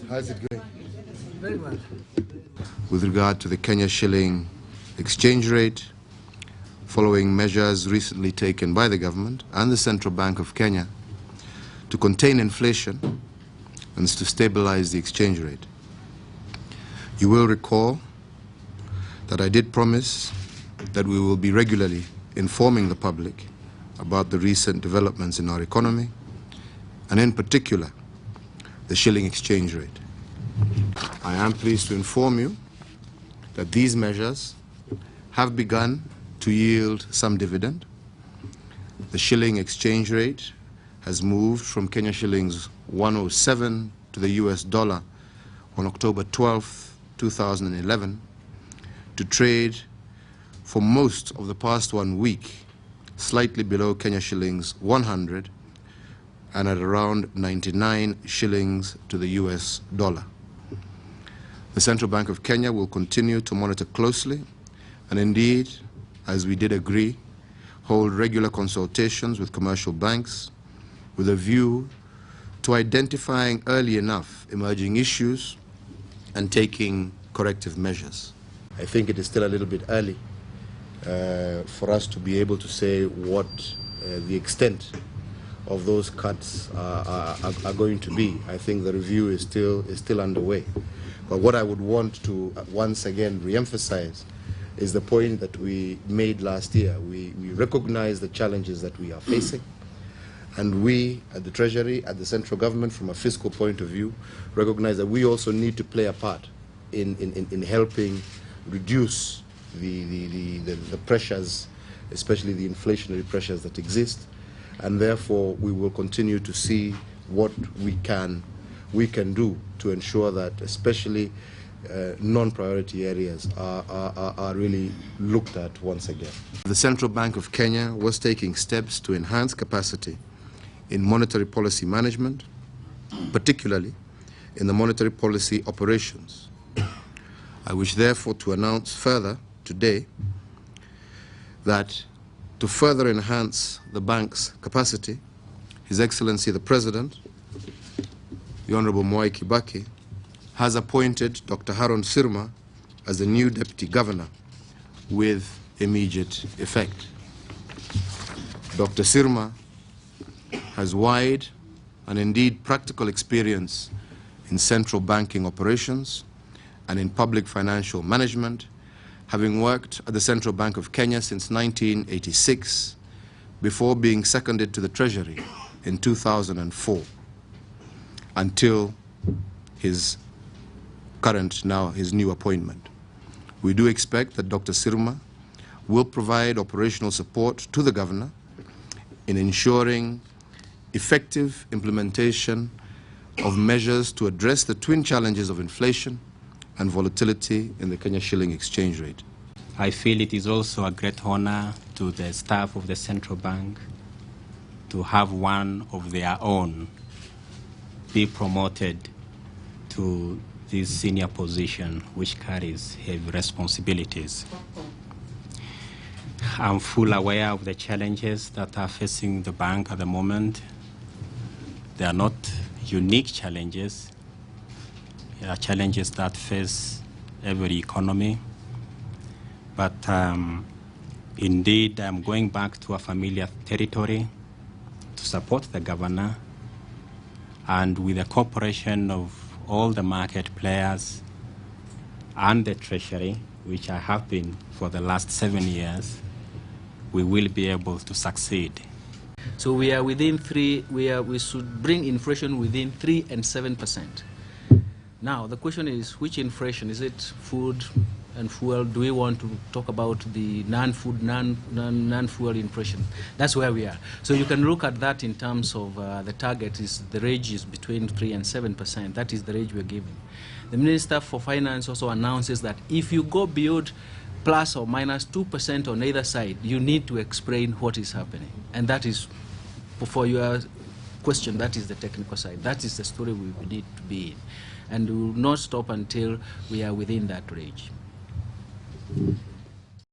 How's it going? Very well. With regard to the Kenya shilling exchange rate, following measures recently taken by the government and the Central Bank of Kenya to contain inflation and to stabilize the exchange rate. You will recall that I did promise that we will be regularly informing the public about the recent developments in our economy, and in particular, the shilling exchange rate. I am pleased to inform you that these measures have begun to yield some dividend. The shilling exchange rate has moved from Kenya shillings 107 to the US dollar on October 12, 2011, to trade for most of the past 1 week slightly below Kenya shillings 100 and at around 99 shillings to the US dollar. The Central Bank of Kenya will continue to monitor closely and indeed, as we did agree, hold regular consultations with commercial banks with a view to identifying early enough emerging issues and taking corrective measures. I think it is still a little bit early for us to be able to say what the extent of those cuts are going to be. I think the review is still underway. But what I would want to once again re-emphasize is the point that we made last year. We recognize the challenges that we are facing, and we at the Treasury, at the central government, from a fiscal point of view, recognize that we also need to play a part in helping reduce the pressures, especially the inflationary pressures that exist, and therefore we will continue to see what we can do to ensure that especially non-priority areas are really looked at once again. The Central Bank of Kenya was taking steps to enhance capacity in monetary policy management, particularly in the monetary policy operations. I wish therefore to announce further today that to further enhance the bank's capacity, His Excellency the President, the Honorable Mwai Kibaki, has appointed Dr. Haron Sirma as the new Deputy Governor with immediate effect. Dr. Sirma has wide and indeed practical experience in central banking operations and in public financial management, having worked at the Central Bank of Kenya since 1986, before being seconded to the Treasury in 2004, until his new appointment. We do expect that Dr. Sirma will provide operational support to the Governor in ensuring effective implementation of measures to address the twin challenges of inflation and volatility in the Kenya shilling exchange rate. I feel it is also a great honor to the staff of the Central Bank to have one of their own be promoted to this senior position, which carries heavy responsibilities. I'm fully aware of the challenges that are facing the bank at the moment. They are not unique challenges. They are challenges that face every economy. But indeed, I'm going back to a familiar territory to support the governor, and with the cooperation of all the market players and the Treasury, which I have been for the last 7 years, we will be able to succeed. So we are within we should bring inflation within 3 and 7%. Now the question is, which inflation? Is it food and fuel? Do we want to talk about the non-food, non-fuel inflation? That's where we are. So you can look at that in terms of the target is the range is between 3 and 7%. That is the range we're giving. The Minister for Finance also announces that if you go beyond plus or minus 2% on either side, you need to explain what is happening. And that is, for your question, that is the technical side. That is the story we need to be in. And we will not stop until we are within that range.